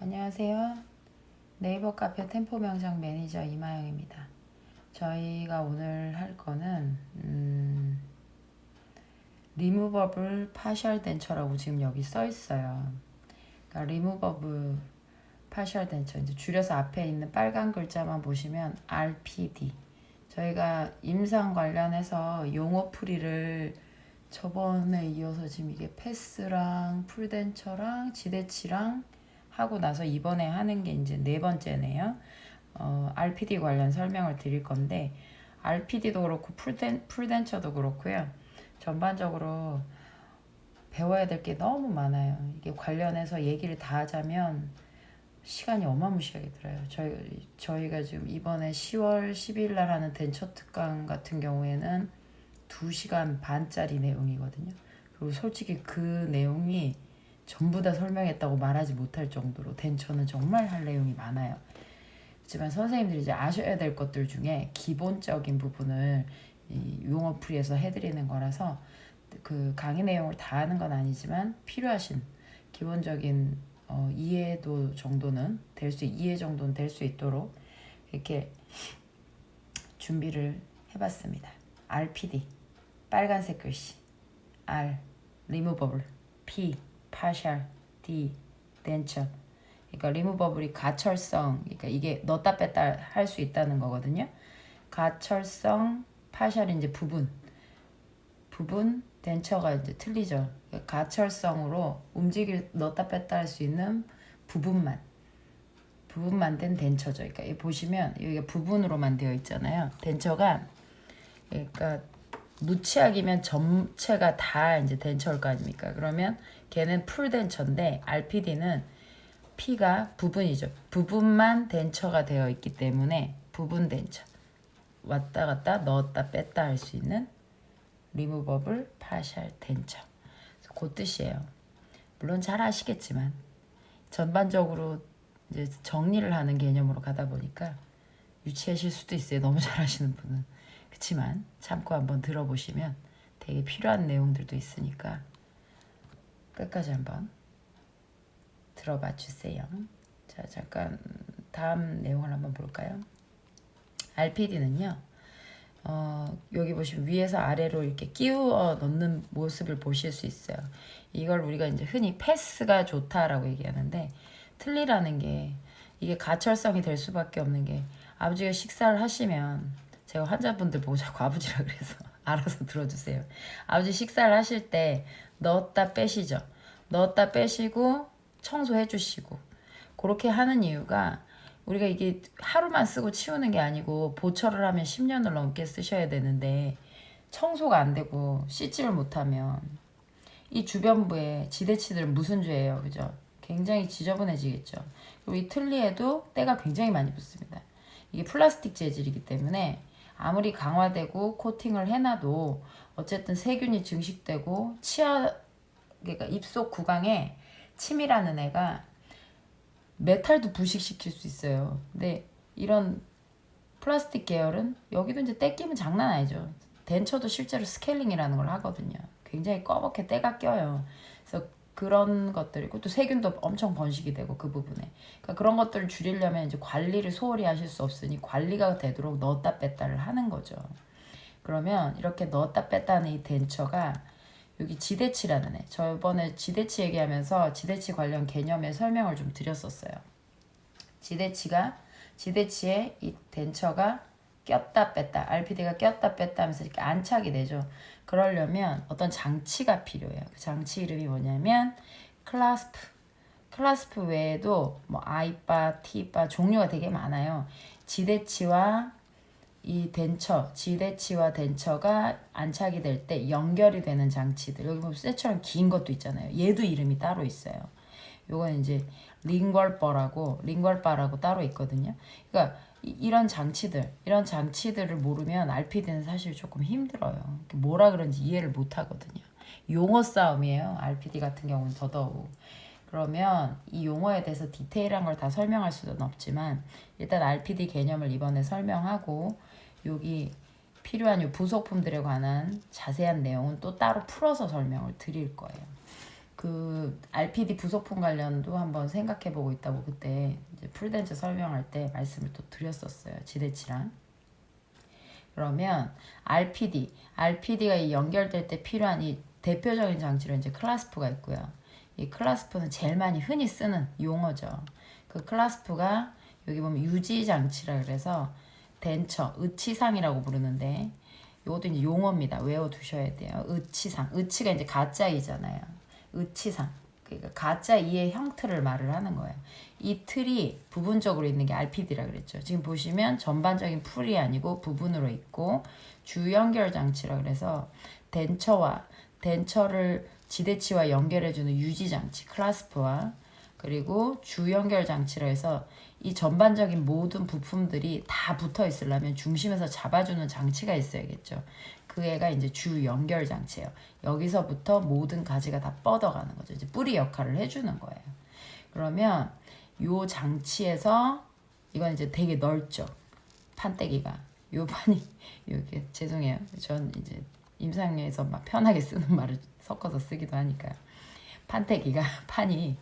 안녕하세요. 네이버 카페 템포 명상 매니저 이마영입니다. 저희가 오늘 할 거는 리무버블 파셜 덴처라고 지금 여기 써 있어요. 그러니까 리무버블 파셜 덴처, 이제 줄여서 앞에 있는 빨간 글자만 보시면 RPD. 저희가 임상 관련해서 용어 풀이를 저번에 이어서 지금 이게 패스랑 풀덴처랑 지대치랑 하고 나서 이번에 하는 게 이제 네 번째네요. RPD 관련 설명을 드릴 건데, RPD도 그렇고 풀덴처도 그렇고요. 전반적으로 배워야 될 게 너무 많아요. 이게 관련해서 얘기를 다 하자면 시간이 어마무시하게 들어요. 저희가 지금 이번에 10월 10일 날 하는 덴처 특강 같은 경우에는 2시간 반짜리 내용이거든요. 그리고 솔직히 그 내용이 전부 다 설명했다고 말하지 못할 정도로 덴처는 정말 할 내용이 많아요. 하지만 선생님들이 이제 아셔야 될 것들 중에 기본적인 부분을 이 용어풀이에서 해드리는 거라서 그 강의 내용을 다 하는 건 아니지만 필요하신 기본적인 이해도 정도는 이해 정도는 될 수 있도록 이렇게 준비를 해봤습니다. RPD 빨간색 글씨, R removable, P partial, D denture. 그러니까 removable이 가철성, 그러니까 이게 넣었다 뺐다 할 수 있다는 거거든요. 가철성, partial이 이제 부분, denture가 이제 틀리죠. 그러니까 가철성으로 넣었다 뺐다 할 수 있는 부분만 된 덴처죠. 그러니까 보시면 여기가 부분으로만 되어 있잖아요. 덴처가 그러니까 무치약이면 전체가 다 이제 덴처일 거 아닙니까? 그러면 걔는 풀 덴처인데 RPD는 P가 부분이죠. 부분만 덴처가 되어 있기 때문에 부분 덴처. 왔다 갔다 넣었다 뺐다 할 수 있는 removable partial denture. 그 뜻이에요. 물론 잘 아시겠지만 전반적으로 이제 정리를 하는 개념으로 가다 보니까 유치하실 수도 있어요. 너무 잘 아시는 분은. 그렇지만 참고 한번 들어보시면 되게 필요한 내용들도 있으니까 끝까지 한번 들어봐 주세요. 자, 잠깐 다음 내용을 한번 볼까요? RPD는요. 여기 보시면 위에서 아래로 이렇게 끼워 넣는 모습을 보실 수 있어요. 이걸 우리가 이제 흔히 패스가 좋다라고 얘기하는데, 틀리라는 게 이게 가철성이 될 수밖에 없는 게, 아버지가 식사를 하시면, 제가 환자분들 보고 자꾸 아버지라 그래서 알아서 들어주세요. 아버지 식사를 하실 때 넣었다 빼시죠. 넣었다 빼시고 청소해 주시고, 그렇게 하는 이유가 우리가 이게 하루만 쓰고 치우는 게 아니고 보철을 하면 10년을 넘게 쓰셔야 되는데, 청소가 안 되고 씻지를 못하면 이 주변부에 지대치들은 무슨 죄예요, 그죠? 굉장히 지저분해지겠죠. 그리고 이 틀니에도 때가 굉장히 많이 붙습니다. 이게 플라스틱 재질이기 때문에 아무리 강화되고 코팅을 해놔도 어쨌든 세균이 증식되고 그러니까 입속 구강에 침이라는 애가 메탈도 부식시킬 수 있어요. 근데 이런 플라스틱 계열은 여기도 이제 때 끼면 장난 아니죠. 덴처도 실제로 스케일링이라는 걸 하거든요. 굉장히 꺼멓게 때가 껴요. 그래서 그런 것들이고 또 세균도 엄청 번식이 되고 그 부분에. 그러니까 그런 것들을 줄이려면 이제 관리를 소홀히 하실 수 없으니 관리가 되도록 넣었다 뺐다를 하는 거죠. 그러면 이렇게 넣었다 뺐다는 이 덴처가 여기 지대치라는 애. 저번에 지대치 얘기하면서 지대치 관련 개념의 설명을 좀 드렸었어요. 지대치에 이 덴처가 꼈다 뺐다, RPD가 꼈다 뺐다 하면서 이렇게 안착이 되죠. 그러려면 어떤 장치가 필요해요. 그 장치 이름이 뭐냐면 클라스프 외에도 뭐 I바, T바 종류가 되게 많아요. 지대치와 덴처가 안착이 될 때 연결이 되는 장치들. 여기 보면 쇠처럼 긴 것도 있잖아요. 얘도 이름이 따로 있어요. 요건 이제 링괄바라고 따로 있거든요. 그러니까 이런 장치들을 모르면 RPD는 사실 조금 힘들어요. 뭐라 그런지 이해를 못 하거든요. 용어 싸움이에요. RPD 같은 경우는 더더욱. 그러면 이 용어에 대해서 디테일한 걸 다 설명할 수는 없지만 일단 RPD 개념을 이번에 설명하고 여기 필요한 이 부속품들에 관한 자세한 내용은 또 따로 풀어서 설명을 드릴 거예요. 그 RPD 부속품 관련도 한번 생각해 보고 있다고 그때 이제 풀덴처 설명할 때 말씀을 또 드렸었어요. 지대치랑. 그러면 RPD가 연결될 때 필요한 이 대표적인 장치로 이제 클라스프가 있고요. 이 클라스프는 제일 많이 흔히 쓰는 용어죠. 그 클라스프가 여기 보면 유지 장치라 그래서 덴처, 의치상이라고 부르는데 이것도 이제 용어입니다. 외워두셔야 돼요. 의치상, 의치가 이제 가짜이잖아요. 의치상, 그러니까 가짜 이의 형틀을 말을 하는 거예요. 이 틀이 부분적으로 있는 게 RPD라 그랬죠. 지금 보시면 전반적인 풀이 아니고 부분으로 있고 주연결 장치라 그래서 덴처를 지대치와 연결해주는 유지 장치 클라스프와 그리고 주연결 장치라 해서 이 전반적인 모든 부품들이 다 붙어 있으려면 중심에서 잡아주는 장치가 있어야겠죠. 그 애가 이제 주 연결 장치예요. 여기서부터 모든 가지가 다 뻗어가는 거죠. 이제 뿌리 역할을 해주는 거예요. 그러면 요 장치에서 이건 이제 되게 넓죠. 판때기가 요 판이 이렇게 죄송해요. 전 이제 임상에서 막 편하게 쓰는 말을 섞어서 쓰기도 하니까요. 판때기가 판이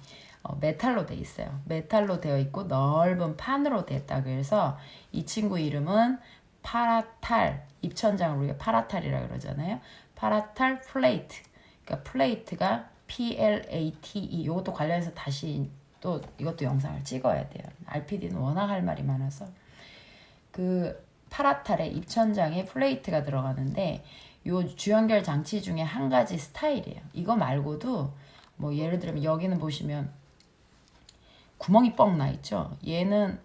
메탈로 돼 있어요. 메탈로 되어 있고 넓은 판으로 됐다 그래서 이 친구 이름은 파라탈 입천장을 우리가 파라탈이라 그러잖아요. 파라탈 플레이트. 그러니까 플레이트가 PLATE. 이것도 관련해서 다시 또 이것도 영상을 찍어야 돼요. RPD는 워낙 할 말이 많아서 그 파라탈에 입천장에 플레이트가 들어가는데 요 주연결 장치 중에 한 가지 스타일이에요. 이거 말고도 뭐 예를 들면 여기는 보시면 구멍이 뻥 나 있죠. 얘는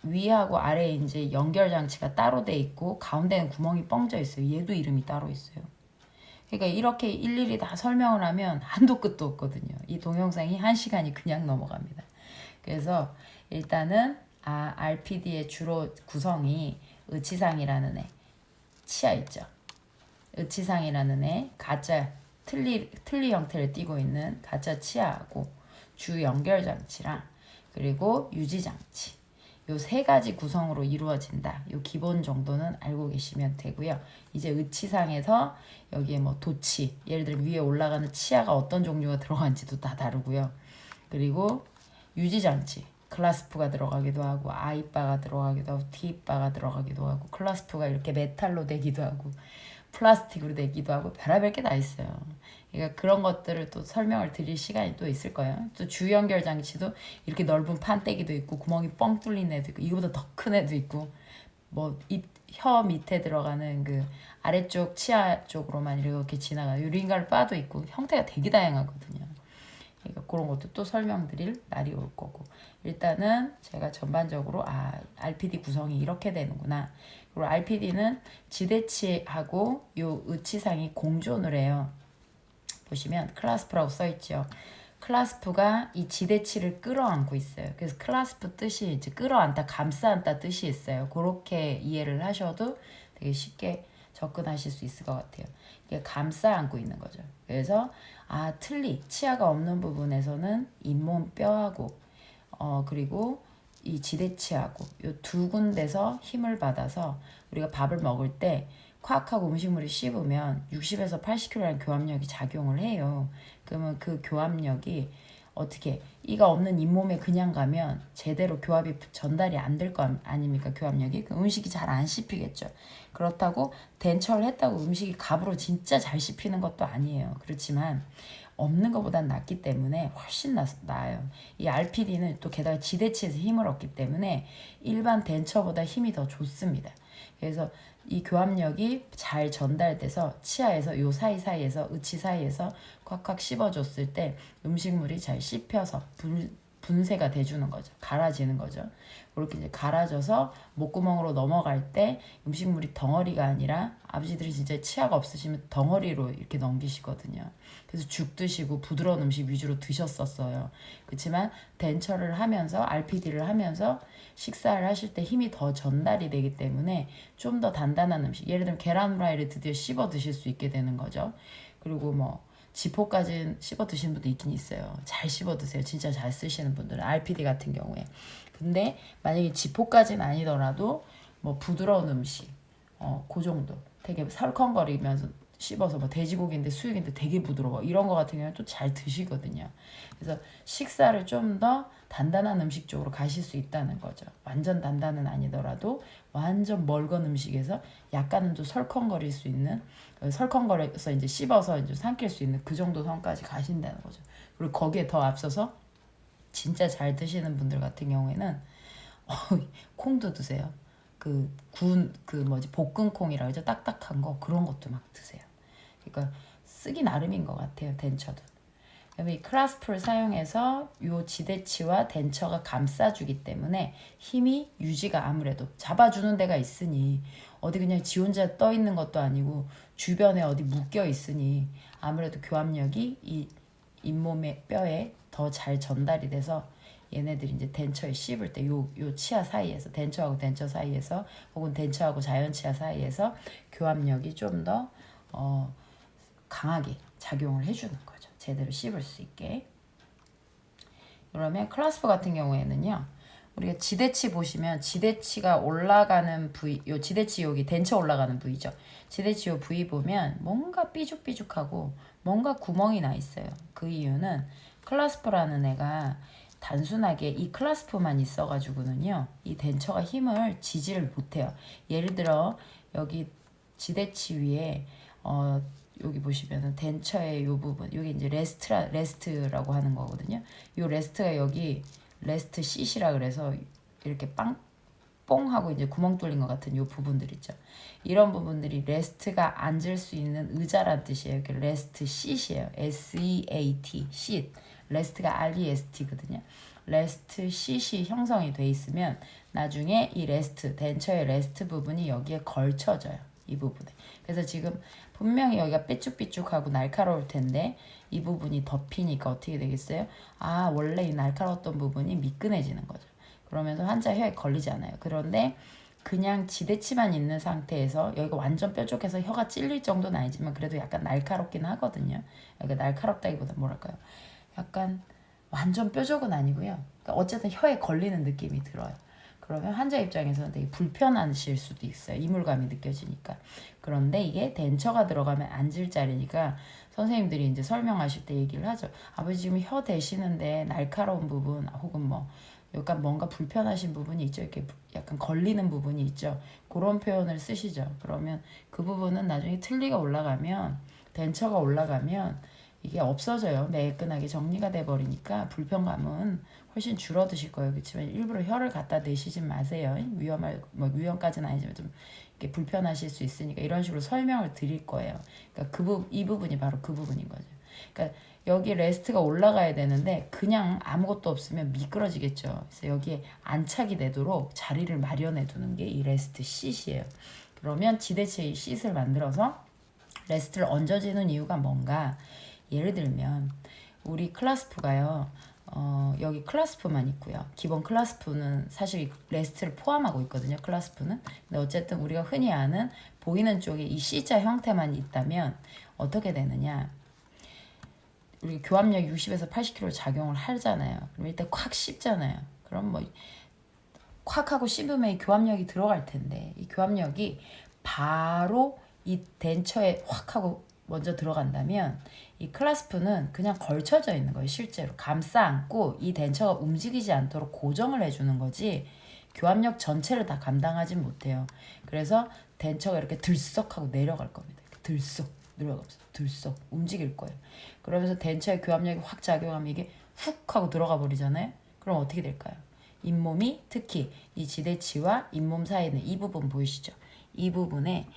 위하고 아래에 이제 연결 장치가 따로 돼 있고 가운데는 구멍이 뻥져 있어요. 얘도 이름이 따로 있어요. 그러니까 이렇게 일일이 다 설명을 하면 한도 끝도 없거든요. 이 동영상이 1시간이 그냥 넘어갑니다. 그래서 일단은 RPD의 주로 구성이 의치상이라는 애, 치아 있죠. 의치상이라는 애, 가짜 틀니 형태를 띠고 있는 가짜 치아하고 주 연결 장치랑 그리고 유지 장치. 요 세 가지 구성으로 이루어진다. 요 기본 정도는 알고 계시면 되고요. 이제 의치상에서 여기에 뭐 도치, 예를 들어 위에 올라가는 치아가 어떤 종류가 들어간지도 다 다르고요. 그리고 유지 장치, 클라스프가 들어가기도 하고 I바가 들어가기도 하고 T바가 들어가기도 하고 클라스프가 이렇게 메탈로 되기도 하고 플라스틱으로 되기도 하고 별의별 게 다 있어요. 그러니까 그런 것들을 또 설명을 드릴 시간이 또 있을 거예요. 또 주연결 장치도 이렇게 넓은 판때기도 있고 구멍이 뻥 뚫린 애도 있고 이거보다 더 큰 애도 있고 뭐 혀 밑에 들어가는 그 아래쪽 치아 쪽으로만 이렇게 지나가는 유린갈 바도 있고 형태가 되게 다양하거든요. 그러니까 그런 것도 또 설명드릴 날이 올 거고 일단은 제가 전반적으로 RPD 구성이 이렇게 되는구나. 그리고 RPD는 지대치하고 요 의치상이 공존을 해요. 보시면 클라스프라고 써있죠. 클라스프가 이 지대치를 끌어안고 있어요. 그래서 클라스프 뜻이 이제 끌어안다, 감싸안다 뜻이 있어요. 그렇게 이해를 하셔도 되게 쉽게 접근하실 수 있을 것 같아요. 이게 감싸안고 있는 거죠. 그래서 치아가 없는 부분에서는 잇몸 뼈하고 그리고 이 지대치하고 이 두 군데서 힘을 받아서 우리가 밥을 먹을 때 콱 하고 음식물이 씹으면 60에서 80kg라는 교합력이 작용을 해요. 그러면 그 교합력이 어떻게 이가 없는 잇몸에 그냥 가면 제대로 교합이 전달이 안 될 거 아닙니까? 교합력이. 그 음식이 잘 안 씹히겠죠. 그렇다고 덴처를 했다고 음식이 갑으로 진짜 잘 씹히는 것도 아니에요. 그렇지만 없는 것보단 낫기 때문에 훨씬 나아요. 이 RPD는 또 게다가 지대치에서 힘을 얻기 때문에 일반 덴처보다 힘이 더 좋습니다. 그래서 이 교합력이 잘 전달돼서 치아에서 요 사이사이에서 의치 사이에서 콱콱 씹어줬을 때 음식물이 잘 씹혀서 분쇄가 돼주는 거죠. 갈아지는 거죠. 그렇게 이제 갈아져서 목구멍으로 넘어갈 때 음식물이 덩어리가 아니라 아버지들이 진짜 치아가 없으시면 덩어리로 이렇게 넘기시거든요. 그래서 죽 드시고 부드러운 음식 위주로 드셨었어요. 그렇지만 덴처를 하면서 RPD를 하면서 식사를 하실 때 힘이 더 전달이 되기 때문에 좀 더 단단한 음식, 예를 들면 계란 후라이를 드디어 씹어 드실 수 있게 되는 거죠. 그리고 뭐 지포까지 씹어 드시는 분도 있긴 있어요. 잘 씹어 드세요. 진짜 잘 쓰시는 분들은 RPD 같은 경우에. 근데 만약에 지포까지는 아니더라도 뭐 부드러운 음식, 그 정도 되게 설컹거리면서 씹어서 뭐 돼지고기인데 수육인데 되게 부드러워. 이런 거 같은 경우는 또 잘 드시거든요. 그래서 식사를 좀 더 단단한 음식 쪽으로 가실 수 있다는 거죠. 완전 단단은 아니더라도 완전 멀건 음식에서 약간은 좀 설컹거릴 수 있는, 설컹거려서 이제 씹어서 이제 삼킬 수 있는 그 정도 선까지 가신다는 거죠. 그리고 거기에 더 앞서서 진짜 잘 드시는 분들 같은 경우에는 콩도 드세요. 볶은 콩이라 그러죠. 딱딱한 거, 그런 것도 막 드세요. 그러니까 쓰기 나름인 것 같아요, 덴처도. 그다음에 이 클라스프를 사용해서 요 지대치와 덴처가 감싸주기 때문에 힘이 유지가 아무래도 잡아주는 데가 있으니, 어디 그냥 지 혼자 떠 있는 것도 아니고 주변에 어디 묶여 있으니 아무래도 교합력이 이 잇몸의 뼈에 더 잘 전달이 돼서 얘네들이 이제 덴처에 씹을 때 요 치아 사이에서, 덴처하고 덴처 사이에서, 혹은 덴처하고 자연 치아 사이에서 교합력이 좀 더 강하게 작용을 해주는 거죠. 제대로 씹을 수 있게. 그러면 클라스프 같은 경우에는요, 우리가 지대치 보시면 지대치가 올라가는 부위, 요 지대치 여기 덴처 올라가는 부위죠. 지대치 요 부위 보면 뭔가 삐죽삐죽하고 뭔가 구멍이 나 있어요. 그 이유는 클라스프라는 애가 단순하게 이 클라스프만 있어가지고는요, 이 덴처가 힘을 지지를 못해요. 예를 들어 여기 지대치 위에 여기 보시면은 덴처의 요 부분, 여기 이제 레스트라고 하는 거거든요. 요 레스트가 여기 레스트 쉿이라 그래서 이렇게 뽕 하고 이제 구멍 뚫린 것 같은 요 부분들 있죠. 이런 부분들이 레스트가 앉을 수 있는 의자란 뜻이에요. 이렇게 레스트 쉿이에요. SEAT, 쉿. 레스트가 REST거든요. 레스트 쉿이 형성이 돼 있으면 나중에 이 레스트, 덴처의 레스트 부분이 여기에 걸쳐져요. 이 부분에. 그래서 지금 분명히 여기가 삐쭉삐쭉하고 날카로울 텐데 이 부분이 덮이니까 어떻게 되겠어요? 아, 원래 이 날카로웠던 부분이 미끈해지는 거죠. 그러면서 환자 혀에 걸리지 않아요. 그런데 그냥 지대치만 있는 상태에서 여기가 완전 뾰족해서 혀가 찔릴 정도는 아니지만 그래도 약간 날카롭긴 하거든요. 여기가 날카롭다기보다 뭐랄까요? 약간 완전 뾰족은 아니고요. 그러니까 어쨌든 혀에 걸리는 느낌이 들어요. 그러면 환자 입장에서는 되게 불편하실 수도 있어요. 이물감이 느껴지니까. 그런데 이게 덴처가 들어가면 앉을 자리니까 선생님들이 이제 설명하실 때 얘기를 하죠. 아버지 지금 혀 대시는데 날카로운 부분 혹은 뭐 약간 뭔가 불편하신 부분이 있죠. 이렇게 약간 걸리는 부분이 있죠. 그런 표현을 쓰시죠. 그러면 그 부분은 나중에 틀니가 올라가면, 덴처가 올라가면 이게 없어져요. 매끈하게 정리가 돼 버리니까 불편감은 훨씬 줄어드실 거예요. 그렇지만 일부러 혀를 갖다 대시지 마세요. 위험까지는 아니지만 좀 이렇게 불편하실 수 있으니까 이런 식으로 설명을 드릴 거예요. 그러니까 이 부분이 바로 그 부분인 거죠. 그러니까 여기 레스트가 올라가야 되는데 그냥 아무것도 없으면 미끄러지겠죠. 그래서 여기에 안착이 되도록 자리를 마련해 두는 게 이 레스트 쉿이에요. 그러면 지대체의 쉿을 만들어서 레스트를 얹어지는 이유가 뭔가? 예를 들면 우리 클라스프가요, 여기 클라스프만 있고요. 기본 클라스프는 사실 레스트를 포함하고 있거든요. 클라스프는. 근데 어쨌든 우리가 흔히 아는 보이는 쪽에 이 C자 형태만 있다면 어떻게 되느냐? 우리 교합력 60에서 80kg 작용을 하잖아요. 그럼 일단 콱 씹잖아요. 그럼 뭐 콱 하고 씹으면 이 교합력이 들어갈 텐데 이 교합력이 바로 이 덴처에 확 하고 먼저 들어간다면 이 클라스프는 그냥 걸쳐져 있는 거예요. 실제로 감싸 안고 이 덴처가 움직이지 않도록 고정을 해주는 거지 교합력 전체를 다 감당하진 못해요. 그래서 덴처가 이렇게 들썩하고 내려갈 겁니다. 들썩 내려가면서 들썩 움직일 거예요. 그러면서 덴처의 교합력이 확 작용하면 이게 훅 하고 들어가 버리잖아요. 그럼 어떻게 될까요? 잇몸이, 특히 이 지대치와 잇몸 사이에 있는 이 부분 보이시죠? 이 부분에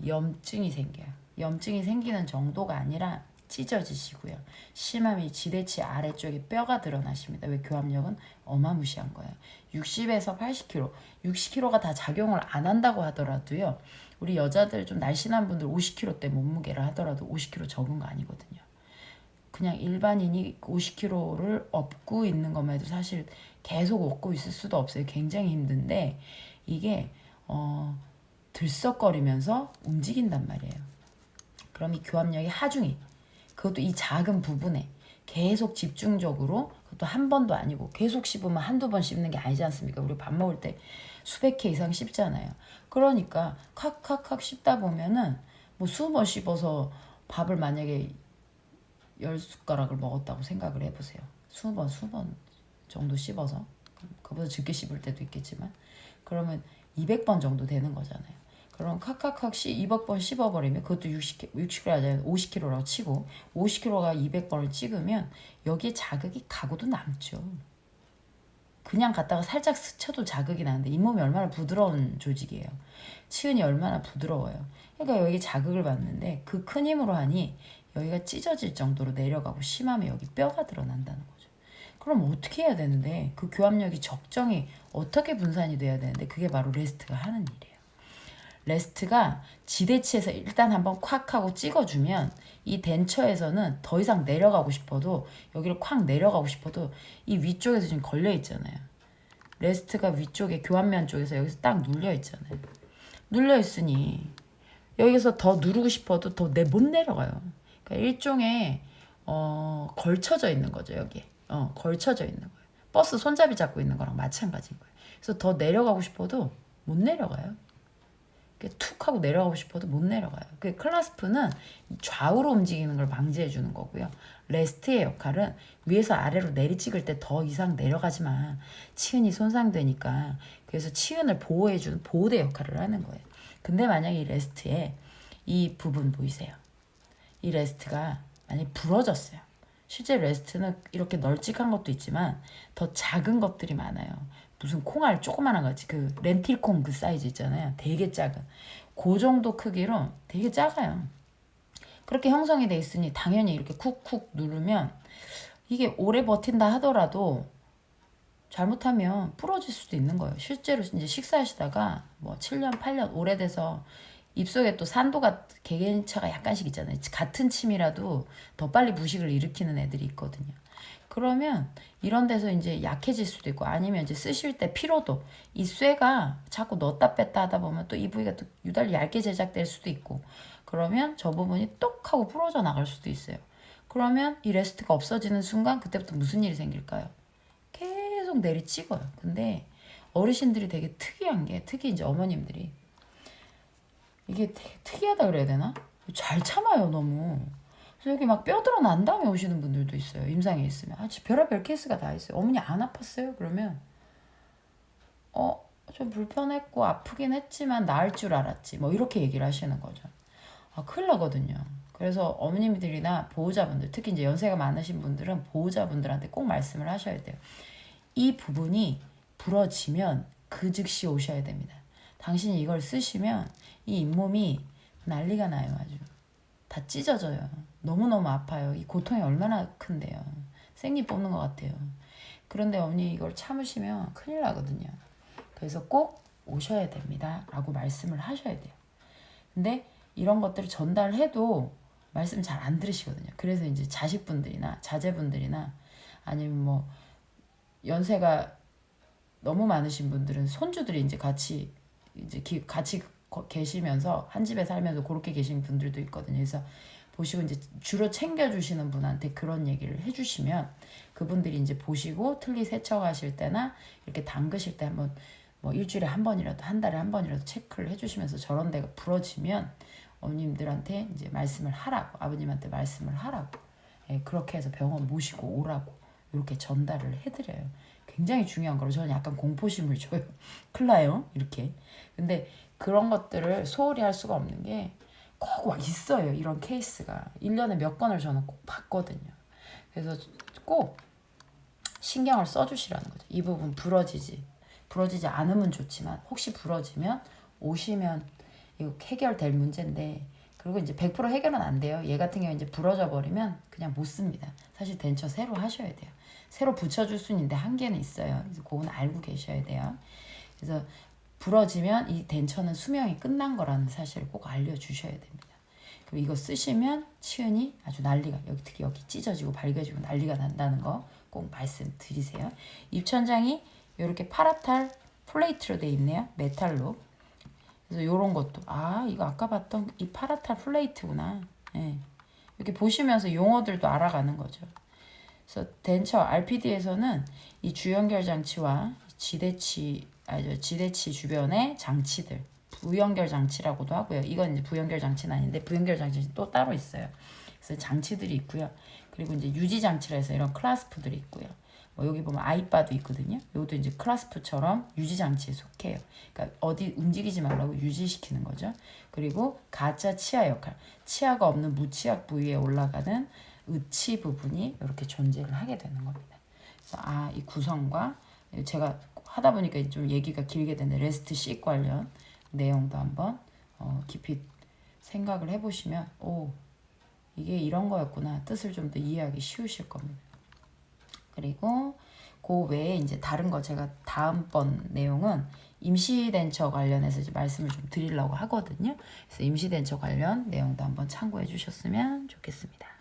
염증이 생겨요. 염증이 생기는 정도가 아니라 찢어지시고요. 심하면 지대치 아래쪽에 뼈가 드러나십니다. 왜? 교합력은 어마무시한 거예요. 60에서 80kg, 60kg가 다 작용을 안 한다고 하더라도요. 우리 여자들 좀 날씬한 분들 50kg대 몸무게를 하더라도 50kg 적은 거 아니거든요. 그냥 일반인이 50kg를 업고 있는 것만 해도 사실 계속 업고 있을 수도 없어요. 굉장히 힘든데 이게 들썩거리면서 움직인단 말이에요. 그럼 이 교합력이 하중이, 그것도 이 작은 부분에 계속 집중적으로, 그것도 한 번도 아니고 계속 씹으면 한두 번 씹는 게 아니지 않습니까? 우리 밥 먹을 때 수백 회 이상 씹잖아요. 그러니까 칵칵칵 씹다 보면은 뭐 20번 씹어서 밥을 만약에 10숟가락을 먹었다고 생각을 해보세요. 20번 정도 씹어서. 그보다 적게 씹을 때도 있겠지만 그러면 200번 정도 되는 거잖아요. 그럼 칵칵칵 200번 씹어버리면 그것도 60kg 하잖아요. 50kg라고 치고 50kg가 200번을 찍으면 여기에 자극이 가고도 남죠. 그냥 갖다가 살짝 스쳐도 자극이 나는데 잇몸이 얼마나 부드러운 조직이에요. 치은이 얼마나 부드러워요. 그러니까 여기 자극을 받는데 그 큰 힘으로 하니 여기가 찢어질 정도로 내려가고 심하면 여기 뼈가 드러난다는 거죠. 그럼 어떻게 해야 되는데 그 교합력이 적정히 어떻게 분산이 돼야 되는데 그게 바로 레스트가 하는 일이에요. 레스트가 지대치에서 일단 한번 콱 하고 찍어주면 이 덴처에서는 더 이상 내려가고 싶어도 여기를 콱 내려가고 싶어도 이 위쪽에서 지금 걸려 있잖아요. 레스트가 위쪽에 교환면 쪽에서 여기서 딱 눌려 있잖아요. 눌려 있으니 여기서 더 누르고 싶어도 더 못 내려가요. 그러니까 일종의 걸쳐져 있는 거죠. 여기에 걸쳐져 있는 거예요. 버스 손잡이 잡고 있는 거랑 마찬가지인 거예요. 그래서 더 내려가고 싶어도 못 내려가요. 툭 하고 내려가고 싶어도 못 내려가요. 그 클라스프는 좌우로 움직이는 걸 방지해 주는 거고요. 레스트의 역할은 위에서 아래로 내리찍을 때 더 이상 내려가지만 치은이 손상되니까 그래서 치은을 보호해 주는 보호대 역할을 하는 거예요. 근데 만약에 이 레스트에 이 부분 보이세요? 이 레스트가 만약에 부러졌어요. 실제 레스트는 이렇게 널찍한 것도 있지만 더 작은 것들이 많아요. 무슨 콩알 조그만한 거지. 그 렌틸콩 그 사이즈 있잖아요. 되게 작은. 그 정도 크기로 되게 작아요. 그렇게 형성이 돼 있으니 당연히 이렇게 쿡쿡 누르면 이게 오래 버틴다 하더라도 잘못하면 부러질 수도 있는 거예요. 실제로 이제 식사하시다가 뭐 7년, 8년 오래돼서 입속에 또 산도가 개개인차가 약간씩 있잖아요. 같은 침이라도 더 빨리 부식을 일으키는 애들이 있거든요. 그러면 이런 데서 이제 약해질 수도 있고 아니면 이제 쓰실 때 피로도 이 쇠가 자꾸 넣었다 뺐다 하다 보면 또 이 부위가 또 유달리 얇게 제작될 수도 있고 그러면 저 부분이 똑 하고 부러져 나갈 수도 있어요. 그러면 이 레스트가 없어지는 순간 그때부터 무슨 일이 생길까요? 계속 내리 찍어요. 근데 어르신들이 되게 특이한 게 특히 이제 어머님들이 이게 되게 특이하다 그래야 되나? 잘 참아요 너무. 그래서 여기 막 뼈 드러난 다음에 오시는 분들도 있어요. 임상에 있으면. 별의별 케이스가 다 있어요. 어머니 안 아팠어요? 그러면 좀 불편했고 아프긴 했지만 나을 줄 알았지. 뭐 이렇게 얘기를 하시는 거죠. 큰일 나거든요. 그래서 어머님들이나 보호자분들, 특히 이제 연세가 많으신 분들은 보호자분들한테 꼭 말씀을 하셔야 돼요. 이 부분이 부러지면 그 즉시 오셔야 됩니다. 당신이 이걸 쓰시면 이 잇몸이 난리가 나요. 아주 다 찢어져요. 너무너무 아파요. 이 고통이 얼마나 큰데요. 생리 뽑는 것 같아요. 그런데 어머니 이걸 참으시면 큰일 나거든요. 그래서 꼭 오셔야 됩니다 라고 말씀을 하셔야 돼요. 근데 이런 것들을 전달해도 말씀 잘 안 들으시거든요. 그래서 이제 자식분들이나 자제분들이나 아니면 뭐 연세가 너무 많으신 분들은 손주들이 이제 같이 계시면서 한 집에 살면서 그렇게 계신 분들도 있거든요. 그래서 보시고 이제 주로 챙겨주시는 분한테 그런 얘기를 해주시면 그분들이 이제 보시고 틀니 세척하실 때나 이렇게 담그실 때 한번 뭐 일주일에 한 번이라도 한 달에 한 번이라도 체크를 해주시면서 저런 데가 부러지면 어머님들한테 이제 말씀을 하라고 아버님한테 말씀을 하라고 그렇게 해서 병원 모시고 오라고 이렇게 전달을 해드려요. 굉장히 중요한 거로 저는 약간 공포심을 줘요. 큰일 나요 이렇게. 근데 그런 것들을 소홀히 할 수가 없는 게 꼭 있어요. 이런 케이스가 1년에 몇 건을 저는 꼭 봤거든요. 그래서 꼭 신경을 써주시라는 거죠. 이 부분 부러지지 않으면 좋지만 혹시 부러지면 오시면 이거 해결될 문제인데 그리고 이제 100% 해결은 안 돼요. 얘 같은 경우 이제 부러져 버리면 그냥 못 씁니다. 사실 덴처 새로 하셔야 돼요. 새로 붙여줄 수는 있는데 한계는 있어요. 그래서 그건 알고 계셔야 돼요. 그래서 부러지면 이 덴처는 수명이 끝난 거라는 사실을 꼭 알려주셔야 됩니다. 그리고 이거 쓰시면 치은이 아주 난리가 특히 여기 찢어지고 밝아지고 난리가 난다는 거 꼭 말씀드리세요. 입천장이 이렇게 파라탈 플레이트로 되어 있네요. 메탈로. 그래서 이런 것도 이거 아까 봤던 이 파라탈 플레이트구나. 이렇게 보시면서 용어들도 알아가는 거죠. 그래서 덴처 RPD에서는 이 주연결 장치와 지대치 주변의 장치들 부연결 장치라고도 하고요. 이건 이제 부연결 장치는 아닌데 부연결 장치는 또 따로 있어요. 그래서 장치들이 있고요. 그리고 이제 유지 장치라 해서 이런 클라스프들이 있고요. 뭐 여기 보면 아이바도 있거든요. 이것도 이제 클라스프처럼 유지 장치에 속해요. 그러니까 어디 움직이지 말라고 유지시키는 거죠. 그리고 가짜 치아 역할. 치아가 없는 무치약 부위에 올라가는 의치 부분이 이렇게 존재를 하게 되는 겁니다. 그래서 이 구성과 제가 하다 보니까 좀 얘기가 길게 되는데 레스트 C 관련 내용도 한번 깊이 생각을 해보시면 이게 이런 거였구나 뜻을 좀 더 이해하기 쉬우실 겁니다. 그리고 그 외에 이제 다른 거 제가 다음번 내용은 임시덴처 관련해서 이제 말씀을 좀 드리려고 하거든요. 그래서 임시덴처 관련 내용도 한번 참고해 주셨으면 좋겠습니다.